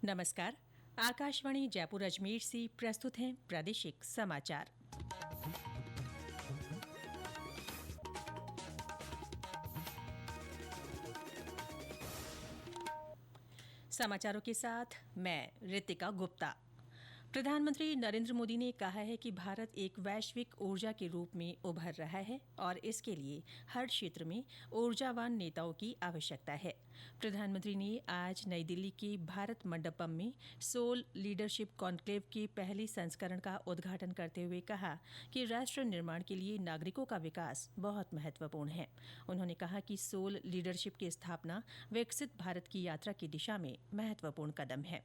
नमस्कार। आकाशवाणी जयपुर अजमेर से प्रस्तुत हैं प्रादेशिक समाचार। समाचारों के साथ मैं रितिका गुप्ता। प्रधानमंत्री नरेंद्र मोदी ने कहा है कि भारत एक वैश्विक ऊर्जा के रूप में उभर रहा है और इसके लिए हर क्षेत्र में ऊर्जावान नेताओं की आवश्यकता है। प्रधानमंत्री ने आज नई दिल्ली के भारत मंडपम में सोल लीडरशिप कॉन्क्लेव के पहले संस्करण का उद्घाटन करते हुए कहा कि राष्ट्र निर्माण के लिए नागरिकों का विकास बहुत महत्वपूर्ण है। उन्होंने कहा कि सोल लीडरशिप की स्थापना विकसित भारत की यात्रा की दिशा में महत्वपूर्ण कदम है।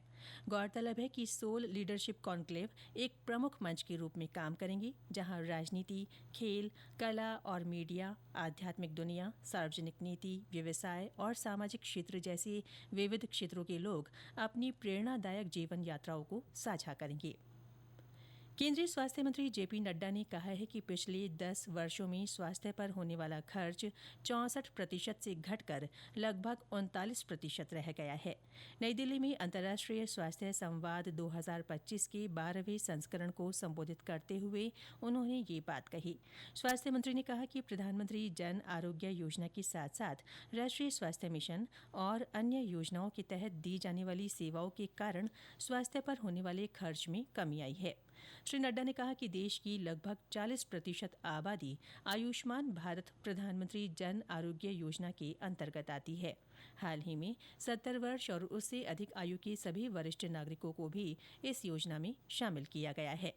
गौरतलब है कि सोल लीडरशिप कॉन्क्लेव एक प्रमुख मंच के रूप में काम करेंगी, जहां राजनीति, खेल, कला और मीडिया, आध्यात्मिक दुनिया, सार्वजनिक नीति, व्यवसाय और सामाजिक क्षेत्र जैसे विविध क्षेत्रों के लोग अपनी प्रेरणादायक जीवन यात्राओं को साझा करेंगे। केंद्रीय स्वास्थ्य मंत्री जेपी नड्डा ने कहा है कि पिछले 10 वर्षों में स्वास्थ्य पर होने वाला खर्च 64% से घटकर लगभग 39% रह गया है। नई दिल्ली में अंतर्राष्ट्रीय स्वास्थ्य संवाद 2025 के 12वें संस्करण को संबोधित करते हुए उन्होंने ये बात कही। स्वास्थ्य मंत्री ने कहा कि प्रधानमंत्री जन आरोग्य योजना के साथ साथ राष्ट्रीय स्वास्थ्य मिशन और अन्य योजनाओं के तहत दी जाने वाली सेवाओं के कारण स्वास्थ्य पर होने वाले खर्च में कमी आई है। श्री नड्डा ने कहा कि देश की लगभग 40% आबादी आयुष्मान भारत प्रधानमंत्री जन आरोग्य योजना के अंतर्गत आती है। हाल ही में 70 वर्ष और उससे अधिक आयु के सभी वरिष्ठ नागरिकों को भी इस योजना में शामिल किया गया है।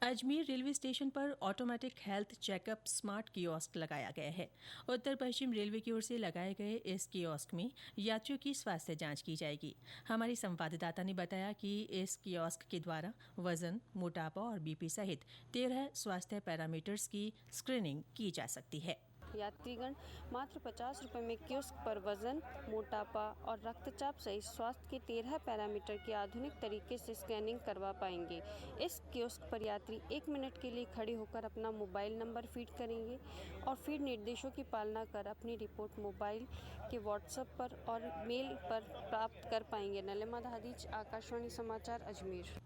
अजमेर रेलवे स्टेशन पर automatic health checkup smart kiosk लगाया गया है। उत्तर पश्चिम रेलवे की ओर से लगाए गए इस कियोस्क में यात्रियों की स्वास्थ्य जांच की जाएगी। हमारी संवाददाता ने बताया कि इस कियोस्क के द्वारा वजन, मोटापा और बीपी सहित 13 स्वास्थ्य पैरामीटर्स की स्क्रीनिंग की जा सकती है। यात्रीगण मात्र 50 रुपये में कियोस्क पर वजन, मोटापा और रक्तचाप सहित स्वास्थ्य के 13 पैरामीटर की आधुनिक तरीके से स्कैनिंग करवा पाएंगे। इस कियोस्क पर यात्री 1 मिनट के लिए खड़े होकर अपना मोबाइल नंबर फीड करेंगे और फीड निर्देशों की पालना कर अपनी रिपोर्ट मोबाइल के व्हाट्सएप पर और मेल पर प्राप्त कर पाएंगे। नलिमा हदीज, आकाशवाणी समाचार, अजमेर।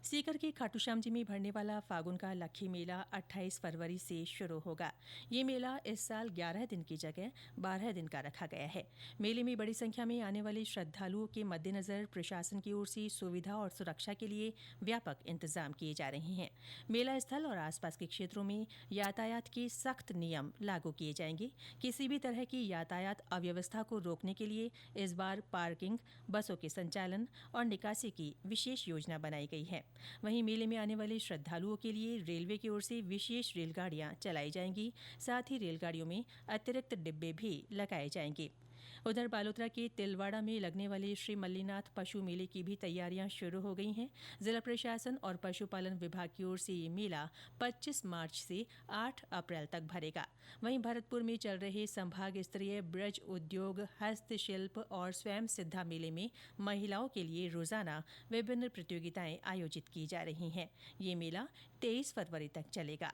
सीकर के खाटूश्याम जी में भरने वाला फागुन का लक्खी मेला 28 फरवरी से शुरू होगा। ये मेला इस साल 11 दिन की जगह 12 दिन का रखा गया है। मेले में बड़ी संख्या में आने वाले श्रद्धालुओं के मद्देनजर प्रशासन की ओर से सुविधा और सुरक्षा के लिए व्यापक इंतजाम किए जा रहे हैं। मेला स्थल और आसपास के क्षेत्रों में यातायात के सख्त नियम लागू किए जाएंगे। किसी भी तरह की यातायात अव्यवस्था को रोकने के लिए इस बार पार्किंग, बसों के संचालन और निकासी की विशेष योजना बनाई गई है। वहीं मेले में आने वाले श्रद्धालुओं के लिए रेलवे की ओर से विशेष रेलगाड़ियां चलाई जाएंगी। साथ ही रेलगाड़ियों में अतिरिक्त डिब्बे भी लगाए जाएंगे। उधर बालोतरा के तिलवाड़ा में लगने वाले श्री मल्लीनाथ पशु मेले की भी तैयारियां शुरू हो गई हैं। जिला प्रशासन और पशुपालन विभाग की ओर से ये मेला 25 मार्च से 8 अप्रैल तक भरेगा। वहीं भरतपुर में चल रहे संभाग स्तरीय ब्रज उद्योग, हस्तशिल्प और स्वयं सिद्धा मेले में महिलाओं के लिए रोजाना विभिन्न प्रतियोगिताएं आयोजित की जा रही हैं। ये मेला 23 फरवरी तक चलेगा।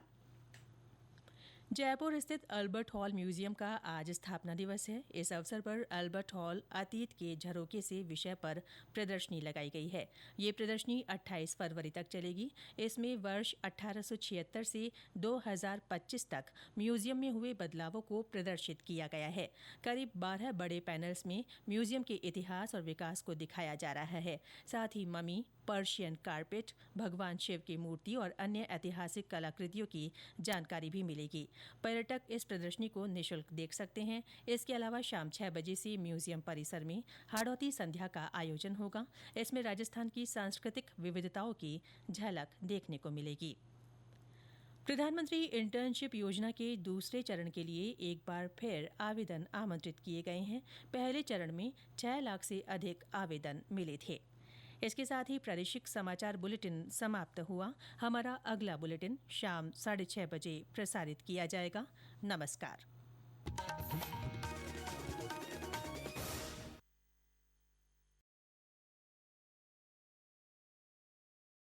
जयपुर स्थित अल्बर्ट हॉल म्यूजियम का आज स्थापना दिवस है। इस अवसर पर अल्बर्ट हॉल अतीत के झरोखे से विषय पर प्रदर्शनी लगाई गई है। ये प्रदर्शनी 28 फरवरी तक चलेगी। इसमें वर्ष 1876 से 2025 तक म्यूजियम में हुए बदलावों को प्रदर्शित किया गया है। करीब 12 बड़े पैनल्स में म्यूजियम के इतिहास और विकास को दिखाया जा रहा है। साथ ही ममी, पर्शियन कारपेट, भगवान शिव की मूर्ति और अन्य ऐतिहासिक कलाकृतियों की जानकारी भी मिलेगी। पर्यटक इस प्रदर्शनी को निःशुल्क देख सकते हैं। इसके अलावा शाम 6 बजे से म्यूजियम परिसर में हाड़ौती संध्या का आयोजन होगा। इसमें राजस्थान की सांस्कृतिक विविधताओं की झलक देखने को मिलेगी। प्रधानमंत्री इंटर्नशिप योजना के दूसरे चरण के लिए एक बार फिर आवेदन आमंत्रित किए गए हैं। पहले चरण में 6 लाख से अधिक आवेदन मिले थे। इसके साथ ही प्रादेशिक समाचार बुलेटिन समाप्त हुआ। हमारा अगला बुलेटिन शाम 6:30 बजे प्रसारित किया जाएगा। नमस्कार।